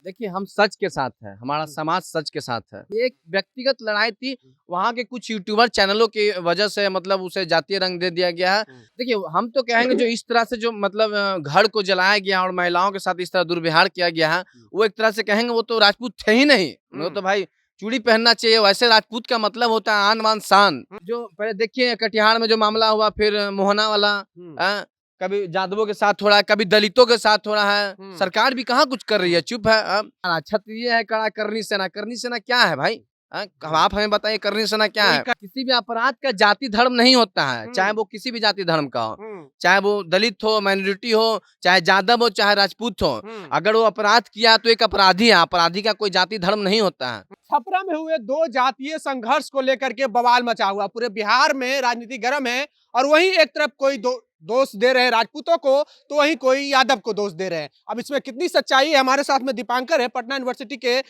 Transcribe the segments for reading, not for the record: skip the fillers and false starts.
देखिए, हम सच के साथ हैं, हमारा समाज सच के साथ है। ये एक व्यक्तिगत लड़ाई थी, वहाँ के कुछ यूट्यूबर चैनलों की वजह से मतलब उसे जातीय रंग दे दिया गया है। देखिए, हम तो कहेंगे जो इस तरह से जो मतलब घर को जलाया गया और महिलाओं के साथ इस तरह दुर्व्यवहार किया गया है, वो एक तरह से कहेंगे वो तो राजपूत थे ही नहीं। वो तो भाई चूड़ी पहनना चाहिए, वैसे राजपूत का मतलब होता है आन, बान, शान। जो पहले देखिए कटिहार में जो मामला हुआ, फिर मोहना वाला कभी जादवों के साथ हो रहा है, कभी दलितों के साथ हो रहा है। सरकार भी कहाँ कुछ कर रही है, चुप है। क्षत्रिय है कड़ा करनी सेना क्या है भाई? आप हमें बताइए करनी सेना क्या है? किसी भी अपराध का जाति धर्म नहीं होता है, चाहे वो किसी भी जाति धर्म का हो, चाहे वो दलित हो, माइनॉरिटी हो, चाहे यादव हो, चाहे राजपूत हो। अगर वो अपराध किया तो एक अपराधी है, अपराधी का कोई जाति धर्म नहीं होता है। छपरा में हुए दो जातीय संघर्ष को लेकर के बवाल मचा हुआ, पूरे बिहार में राजनीति गर्म है और वहीं एक तरफ कोई दोष दे रहे हैं राजपूतों को, तो वहीं कोई यादव को दोष दे रहे हैं। अब इसमें कितनी सच्चाई है, हमारे साथ में दीपांकर है, पटना यूनिवर्सिटी के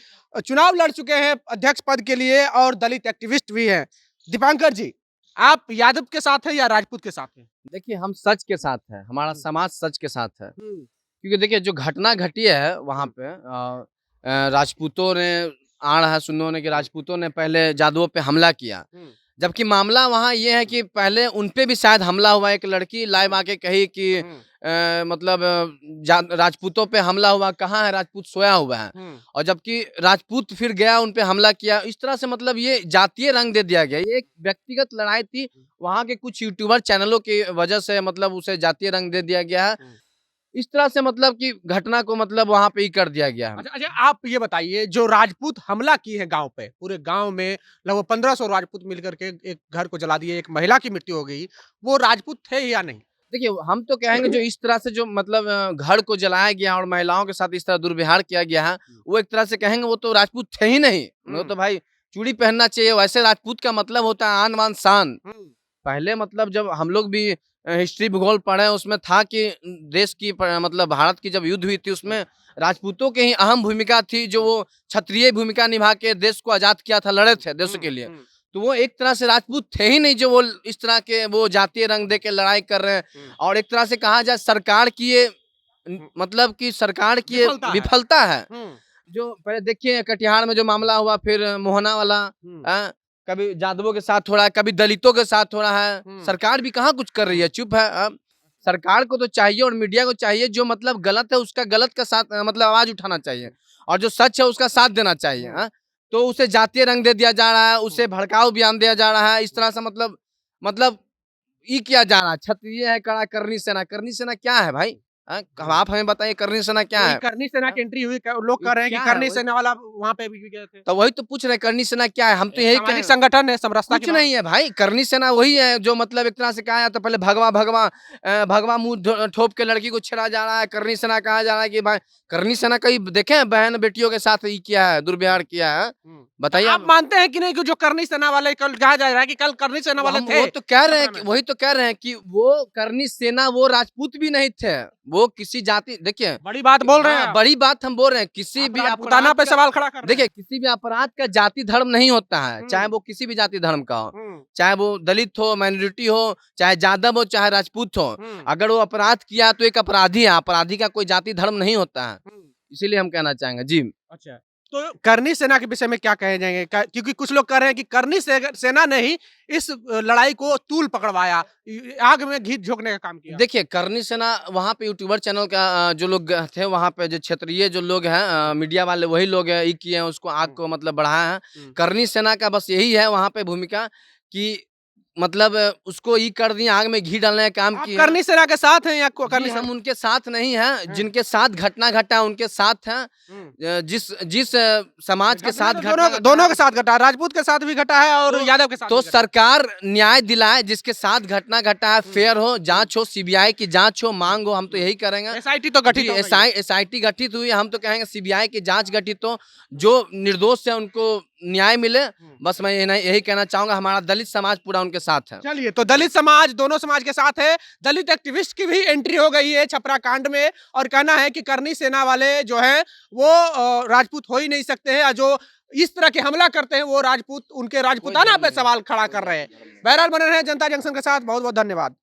चुनाव लड़ चुके हैं अध्यक्ष पद के लिए और दलित एक्टिविस्ट भी हैं। दीपांकर जी, आप यादव के साथ हैं या राजपूत के साथ हैं? देखिए, हम सच के साथ है, हमारा समाज सच के साथ है। क्योंकि देखिए जो घटना घटी है वहाँ पे राजपूतों ने आ रहा है सुनने होने कि राजपूतों ने पहले जादवों पे हमला किया। जबकि मामला वहाँ ये है कि पहले उन पे भी शायद हमला हुआ। एक लड़की लाइव आके कही कि मतलब राजपूतों पे हमला हुआ, कहाँ है राजपूत, सोया हुआ है। और जबकि राजपूत फिर गया उन पे हमला किया। इस तरह से मतलब ये जातीय रंग दे दिया गया। ये एक व्यक्तिगत लड़ाई थी, वहाँ के कुछ यूट्यूबर चैनलों की वजह से मतलब उसे जातीय रंग दे दिया गया है। इस तरह से मतलब कि घटना को मतलब वहाँ पे ही कर दिया गया है। अच्छा अच्छा, आप ये बताइए, जो राजपूत हमला किए हैं गांव पे, पूरे गांव में लगभग 1500 राजपूत मिलकर के एक घर को जला दिए, एक महिला की मृत्यु हो गई, वो राजपूत थे या नहीं? देखिए, हम तो कहेंगे जो इस तरह से जो मतलब घर को जलाया गया और महिलाओं के साथ इस तरह दुर्व्यवहार किया गया है, वो एक तरह से कहेंगे वो तो राजपूत थे ही नहीं। वो तो भाई चूड़ी पहनना चाहिए, वैसे राजपूत का मतलब होता है आन, बान, शान। पहले मतलब जब हम लोग भी हिस्ट्री भूगोल पढ़े उसमें था कि देश की मतलब भारत की जब युद्ध हुई थी उसमें राजपूतों की ही अहम भूमिका थी, जो वो क्षत्रिय भूमिका निभा के देश को आजाद किया था, लड़े थे देश के लिए। तो वो एक तरह से राजपूत थे ही नहीं जो वो इस तरह के वो जातीय रंग दे के लड़ाई कर रहे हैं। और एक तरह से कहा जाए सरकार की ये मतलब कि सरकार की ये विफलता है। जो पहले देखिए कटिहार में जो मामला हुआ, फिर मोहना वाला कभी जादवों के साथ हो रहा है, कभी दलितों के साथ हो रहा है। सरकार भी कहाँ कुछ कर रही है, चुप है। सरकार को तो चाहिए और मीडिया को चाहिए जो मतलब गलत है उसका गलत का साथ मतलब आवाज उठाना चाहिए और जो सच है उसका साथ देना चाहिए। तो उसे जातीय रंग दे दिया जा रहा है, उसे भड़काऊ बयान दिया जा रहा है। इस तरह से मतलब ये किया जा रहा है। क्षत्रिय है कड़ा करनी सेना क्या है भाई? आप हमें बताइए करनी सेना क्या है? करनी सेना की एंट्री हुई, लोग कह रहे हैं कि करनी सेना वाला वहां पे भी गए थे। तो वही तो पूछ रहे हैं करनी सेना क्या है? हम तो यही कहें संगठन है, समरसता कुछ नहीं है भाई। करनी सेना वही है जो मतलब एक तरह से कहा जाता है पहले भगवा भगवा भगवा मुंह ठोप के लड़की को छेड़ा जा रहा है। करनी सेना कहा जा रहा है कि भाई करनी सेना कहीं देखे हैं बहन बेटियों के साथ ही किया है, दुर्व्यवहार किया है? बताइए आप मानते हैं कि नहीं कि जो करनी सेना वाले कल कहा जा रहा है कि कल करनी सेना वाले थे? वो तो कह रहे हैं कि वही तो कह रहे हैं कि वो करनी सेना वो राजपूत भी नहीं थे, वो किसी जाति देखिए बड़ी बात बोल रहे हैं। बड़ी बात हम बोल रहे हैं। किसी भी अपराध पे सवाल खड़ा कर रहे हैं। देखिए किसी भी अपराध का जाति धर्म नहीं होता है, चाहे वो किसी भी जाति धर्म का हो, चाहे वो दलित हो, माइनॉरिटी हो, चाहे यादव हो, चाहे राजपूत हो। अगर वो अपराध किया तो एक अपराधी है, अपराधी का कोई जाति धर्म नहीं होता है। इसीलिए हम कहना चाहेंगे जी। अच्छा, तो करनी सेना के विषय में क्या कहे जाएंगे? क्योंकि कुछ लोग कह रहे हैं कि करनी सेना ने ही इस लड़ाई को तूल पकड़वाया, आग में घी झोंकने का काम किया। देखिए करनी सेना वहाँ पे यूट्यूबर चैनल का जो लोग थे वहाँ पे जो क्षेत्रीय जो लोग हैं मीडिया वाले वही लोग ये किए हैं, उसको आग को मतलब बढ़ाया है। करनी सेना का बस यही है वहाँ पे भूमिका कि मतलब उसको ये कर दिए, आग में घी डालने का काम किया। करनी सेना के साथ हैं या करनी हम उनके साथ नहीं हैं, जिनके साथ घटना घटा उनके साथ हैं। जिस समाज के साथ दोनों के साथ घटा, राजपूत के साथ भी घटा है और यादव के साथ। तो सरकार न्याय दिलाए, जिसके साथ घटना घटा है फेयर हो, जांच हो, सीबीआई की जांच हो, मांग हो। हम तो यही करेंगे। एसआईटी तो गठित, एसआईटी गठित हुई, हम तो कहेंगे सीबीआई की जांच गठित हो, जो निर्दोष है उनको न्याय मिले। बस मैं यही कहना चाहूंगा, हमारा दलित समाज पूरा उनके साथ है। चलिए, तो दलित समाज दोनों समाज के साथ है। दलित एक्टिविस्ट की भी एंट्री हो गई है छपरा कांड में और कहना है कि करनी सेना वाले जो है वो राजपूत हो ही नहीं सकते हैं, जो इस तरह के हमला करते हैं वो राजपूत उनके राजपूताना पे सवाल खड़ा कर रहे हैं। बहरहाल बने रहे जनता जंक्शन के साथ, बहुत बहुत धन्यवाद।